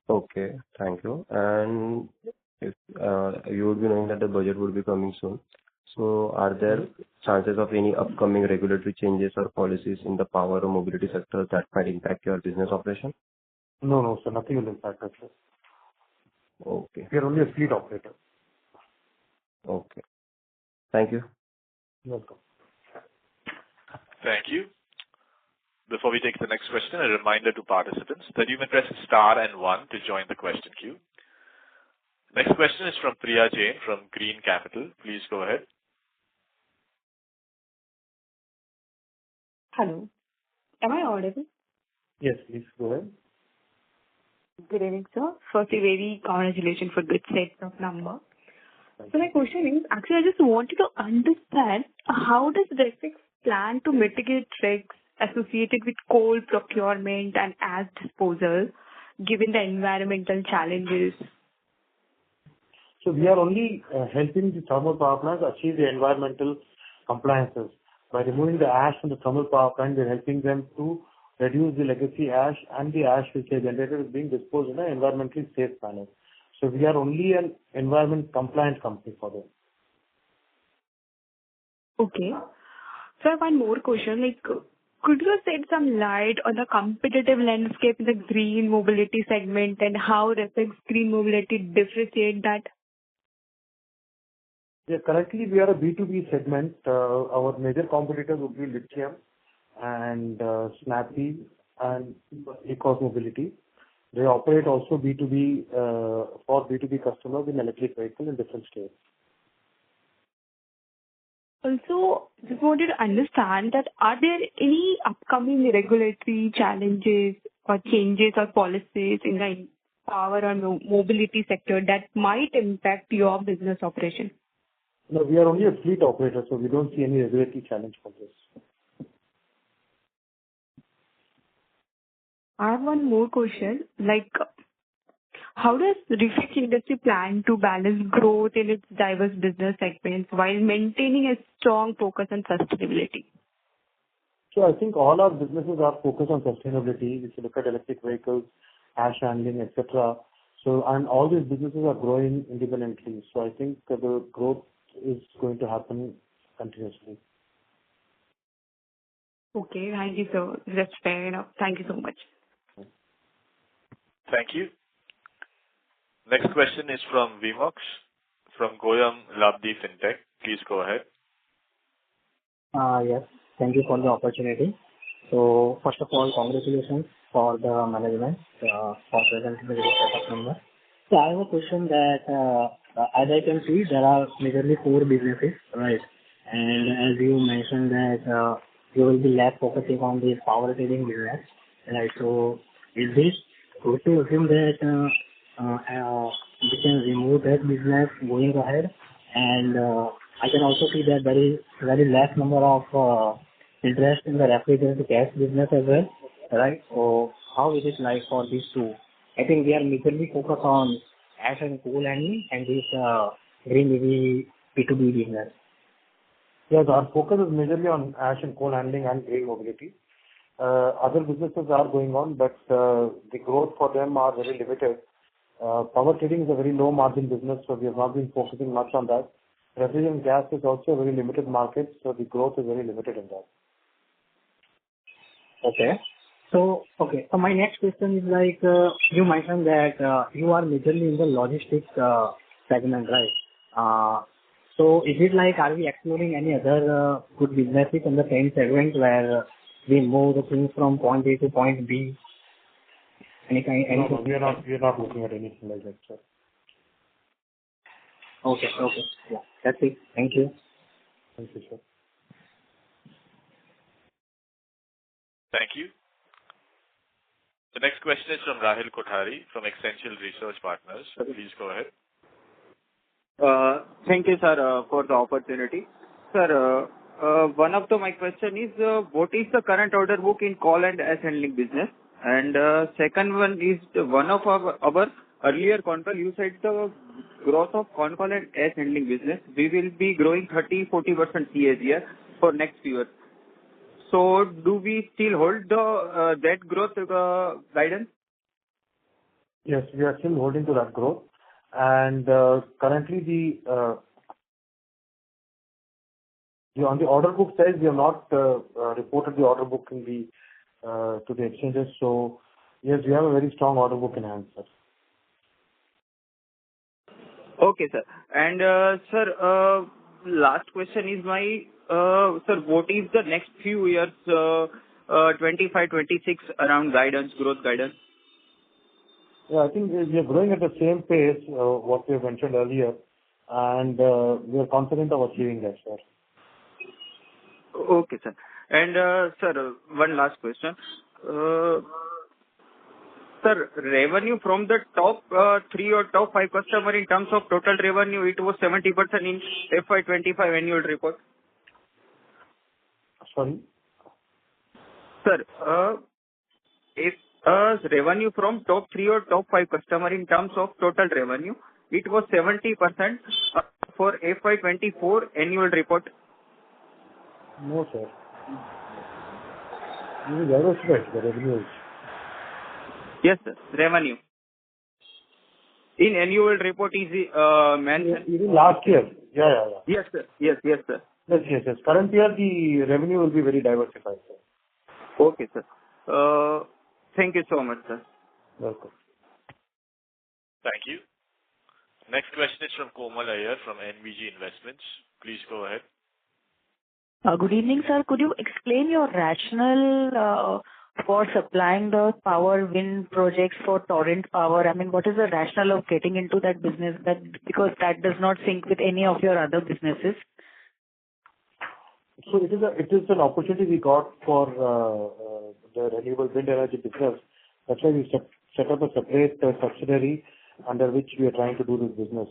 Okay, thank you. And if you would be knowing that the budget would be coming soon, so are there chances of any upcoming regulatory changes or policies in the power or mobility sector that might impact your business operation? No, sir. Nothing will impact us, sir. Okay. We are only a fleet operator. Okay. Thank you. You're welcome. Thank you. Before we take the next question, a reminder to participants that you may press star and one to join the question queue. Next question is from Priya Jain from Green Capital. Please go ahead. Hello. Am I audible? Yes, please go ahead. Good evening, sir. Firstly, very congratulations for good set of numbers. So my question is, actually, I just wanted to understand how does Refex plan to mitigate risks associated with coal procurement and ash disposal, given the environmental challenges? So we are only helping the thermal power plants achieve the environmental compliances. By removing the ash from the thermal power plant, we are helping them to reduce the legacy ash, and the ash which is generated is being disposed in an environmentally safe manner. So we are only an environment compliant company for them. Okay. So I have one more question. Could you shed some light on the competitive landscape in the green mobility segment and how Refex Green Mobility differentiate that? Yeah, currently we are a B2B segment. Our major competitors would be Lithium and Snappy and Ecos Mobility. They operate also B2B for B2B customers in electric vehicles in different states. Also, just wanted to understand that are there any upcoming regulatory challenges or changes or policies in the power or mobility sector that might impact your business operation? No, we are only a fleet operator, so we don't see any regulatory challenge for this. I have one more question. How does Refex industry plan to balance growth in its diverse business segments while maintaining a strong focus on sustainability? So I think all our businesses are focused on sustainability. If you look at electric vehicles, ash handling, etc. And all these businesses are growing independently. So I think the growth is going to happen continuously. Okay, thank you, sir. That's fair enough. Thank you so much. Thank you. Next question is from Vimox from Goyam Labdi Fintech. Please go ahead. Yes, thank you for the opportunity. So first of all, congratulations for the management for presenting the set of numbers. So I have a question that as I can see, there are majorly 4 businesses, right? And as you mentioned that you will be less focusing on the power trading business, right? So is this good to assume that we can remove that business going ahead? And I can also see that there is very less number of interest in the refrigerated gas business as well, right? So how is it like for these two? I think we are majorly focused on ash and coal handling and this green B2B business. Yes, our focus is majorly on ash and coal handling and green mobility. Other businesses are going on, but the growth for them are very limited. Power trading is a very low margin business, so we have not been focusing much on that. Refrigerant gas is also a very limited market, so the growth is very limited in that. Okay. So my next question is you mentioned that you are majorly in the logistics segment, right? So is it are we exploring any other good businesses in the same segment where we move the things from point A to point B? No, we are not looking at anything like that, sir. Okay. Yeah, that's it. Thank you. Thank you, sir. Thank you. The next question is from Rahil Kothari from Essential Research Partners. Please go ahead. Thank you, sir, for the opportunity. Sir, one of my question is, what is the current order book in coal and ash handling business? And second one is one of our earlier Concall, you said the growth of Concall and ash handling business, we will be growing 30-40% CAGR for next few years. So do we still hold that growth guidance? Yes, we are still holding to that growth. And currently on the order book side, we have not reported the order book in the to the exchanges. So yes, we have a very strong order book in hand, sir. Okay, sir. And sir, last question is sir, what is the next few years FY'25-26 around guidance, growth guidance? Yeah, I think we are growing at the same pace, what we have mentioned earlier, and we are confident of achieving that, sir. Okay, sir. And, sir, one last question. Sir, revenue from the top 3 or top 5 customer in terms of total revenue, it was 70% in FY'25 annual report. Sorry? Sir, if revenue from top 3 or top 5 customer in terms of total revenue, it was 70% for FY'24 annual report. No, sir. This is diversified, the revenues. Yes, sir. Revenue. In annual report is mentioned. Even last year. Yeah. Yes, sir. Yes, sir. Yes. Current year, the revenue will be very diversified, sir. Okay, sir. Thank you so much, sir. Welcome. Thank you. Next question is from Komal Iyer from NVG Investments. Please go ahead. Good evening, sir. Could you explain your rationale for supplying the power wind projects for Torrent Power? I mean, what is the rationale of getting into that business? Because that does not sync with any of your other businesses. So it is an opportunity we got for the renewable wind energy business. That's why we set up a separate subsidiary under which we are trying to do this business.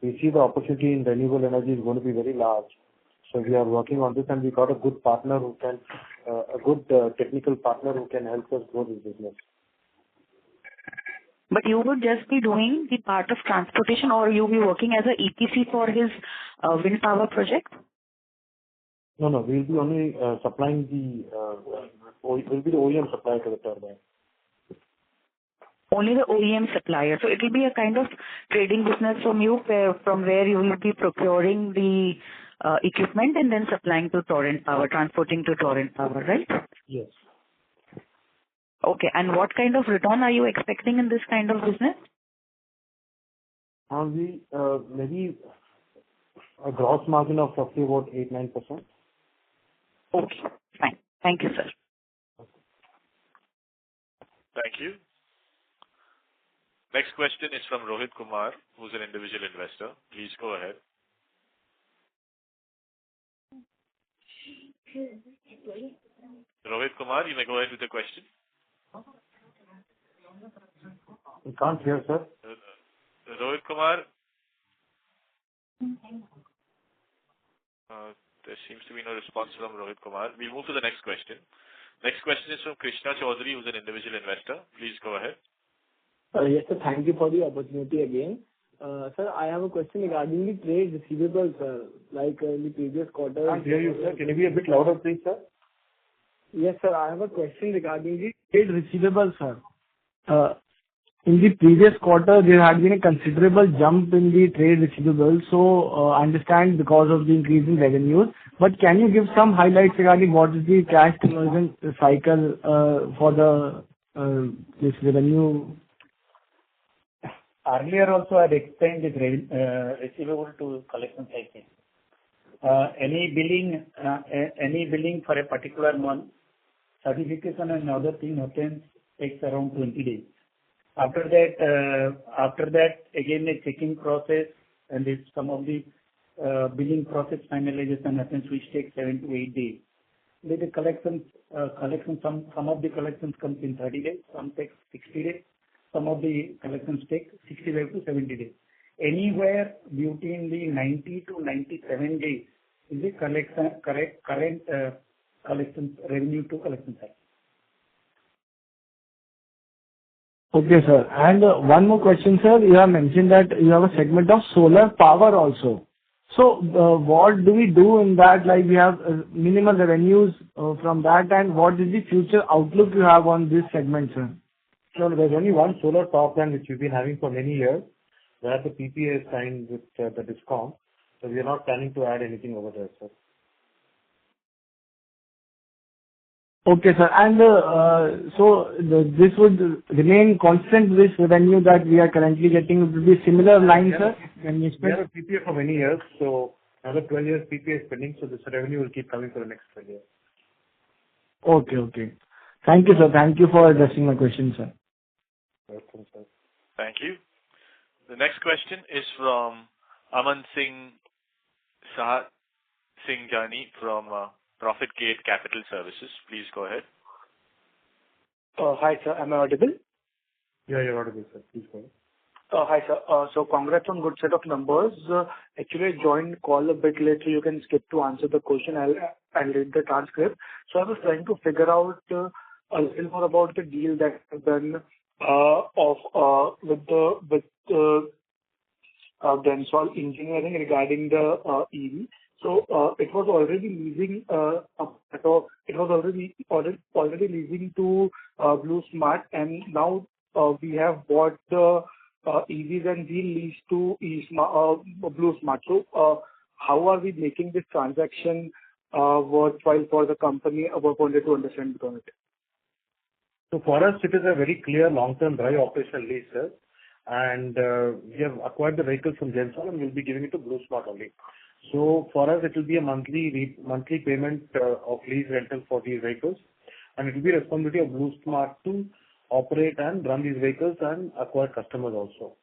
We see the opportunity in renewable energy is going to be very large. So we are working on this, and we got a good partner who can, a good technical partner who can help us grow this business. But you would just be doing the part of transportation, or you'll be working as a EPC for his wind power project? No. We'll be only supplying we'll be the OEM supplier to the turbine. Only the OEM supplier. So it will be a kind of trading business from you, from where you will be procuring the equipment and then supplying to Torrent Power, transporting to Torrent Power, right? Yes. Okay. And what kind of return are you expecting in this kind of business? Maybe a gross margin of roughly about 8-9%. Okay, fine. Thank you, sir. Thank you. Next question is from Rohit Kumar, who's an individual investor. Please go ahead. Rohit Kumar, you may go ahead with the question. We can't hear, sir. Rohit Kumar, there seems to be no response from Rohit Kumar. We'll move to the next question. Next question is from Krishna Chaudhary, who's an individual investor. Please go ahead. Yes, sir. Thank you for the opportunity again. Sir, I have a question regarding the trade receivables, like in the previous quarter. I can't hear you, sir. Can you be a bit louder, please, sir? Yes, sir. I have a question regarding the trade receivables, sir. In the previous quarter, there had been a considerable jump in the trade receivables. So, I understand because of the increase in revenues. But can you give some highlights regarding what is the cash conversion cycle for this revenue? Earlier also I had explained this receivable to collection cycle. Any billing for a particular month, certification and other thing happens, takes around 20 days. After that, again a checking process, and if some of the billing process finalization happens, which takes 7 to 8 days. Then the some of the collections comes in 30 days, some takes 60 days. Some of the collections take 65 to 70 days. Anywhere between the 90 to 97 days is the current collections revenue to collection cycle. Okay, sir. And one more question, sir. You have mentioned that you have a segment of solar power also. So what do we do in that? Like we have minimal revenues from that, and what is the future outlook you have on this segment, sir? So there's only one solar power plant which we've been having for many years. Where the PPA is signed with the DISCOM. So we are not planning to add anything over there, sir. Okay, sir. And so this would remain constant, this revenue that we are currently getting. It will be similar line, sir? Can you explain? We have a PPA for many years. So another 12 years PPA is pending. So this revenue will keep coming for the next 12 years. Okay. Thank you, sir. Thank you for addressing my question, sir. Welcome, sir. Thank you. The next question is from Aman Singh Singhani from Profit Gate Capital Services. Please go ahead. Hi, sir. Am I audible? Yeah, you're audible, sir. Please go ahead. Hi, sir. So congrats on good set of numbers. Actually, I joined call a bit late, so you can skip to answer the question. I'll read the transcript. So I was trying to figure out a little more about the deal that was done with Densol Engineering regarding the EV. So it was already leasing leasing to Blue Smart, and now we have bought the EVs and we lease to Blue Smart. So how are we making this transaction worthwhile for the company? I wanted to understand about it. So for us, it is a very clear long-term drive operational lease, sir. And we have acquired the vehicles from Densol and we'll be giving it to Blue Smart only. So for us, it will be a monthly payment of lease rental for these vehicles, and it will be responsibility of Blue Smart to operate and run these vehicles and acquire customers also.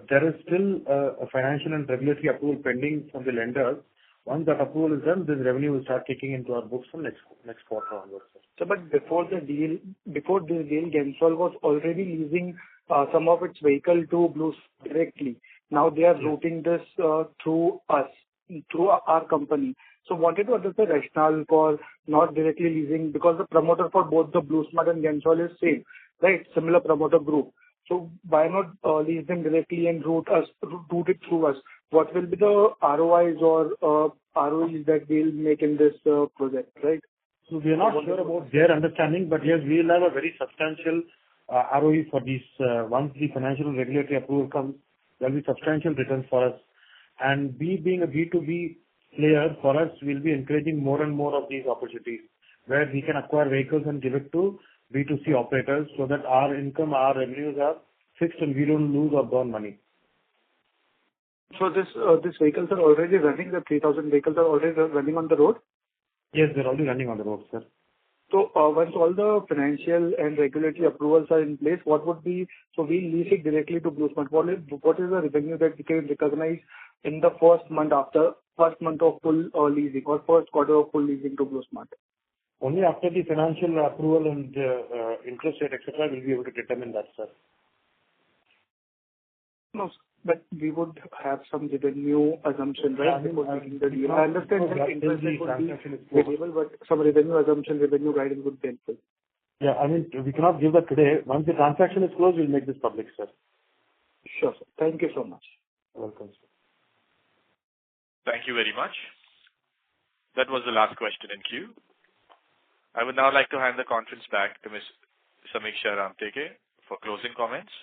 There is still a financial and regulatory approval pending from the lenders. Once that approval is done, this revenue will start kicking into our books from next quarter onwards. So, but before this deal, Densol was already leasing some of its vehicle to Blue Smart directly. Now they are routing this through us, through our company. So wanted to understand the rationale for not directly leasing, because the promoter for both the Blue Smart and Densol is same, right? Similar promoter group. So why not lease them directly and route it through us? What will be the ROIs or ROEs that we'll make in this project, right? So we are not sure about their understanding, but yes, we will have a very substantial ROE for these. Once the financial and regulatory approval comes, there will be substantial returns for us. And we being a B2B player, for us, we'll be encouraging more and more of these opportunities where we can acquire vehicles and give it to B2C operators so that our income, our revenues are fixed and we don't lose or burn money. So these vehicles are already running, the 3,000 vehicles are already running on the road? Yes, they're already running on the road, sir. So once all the financial and regulatory approvals are in place, what would be, so we lease it directly to Blue Smart. What is the revenue that we can recognize in the first month of full leasing or first quarter of full leasing to Blue Smart? Only after the financial approval and interest rate, etc., we'll be able to determine that, sir. No, but we would have some revenue assumption, right? Before making the deal. I understand that interest rate would be variable, but some revenue assumption, revenue guidance would be helpful. Yeah, I mean, we cannot give that today. Once the transaction is closed, we'll make this public, sir. Sure, sir. Thank you so much. Welcome, sir. Thank you very much. That was the last question in queue. I would now like to hand the conference back to Ms. Samiksha Ramteke for closing comments.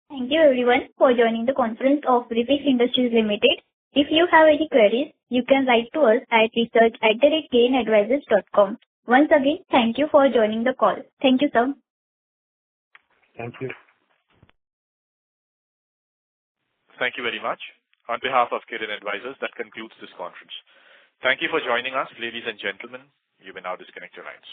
Thank you everyone for joining the conference of Refex Industries Limited. If you have any queries, you can write to us at research@kirinadvisors.com. Once again, thank you for joining the call. Thank you, sir. Thank you. Thank you very much. On behalf of Kirin Advisors, that concludes this conference. Thank you for joining us, ladies and gentlemen. You may now disconnect your lines.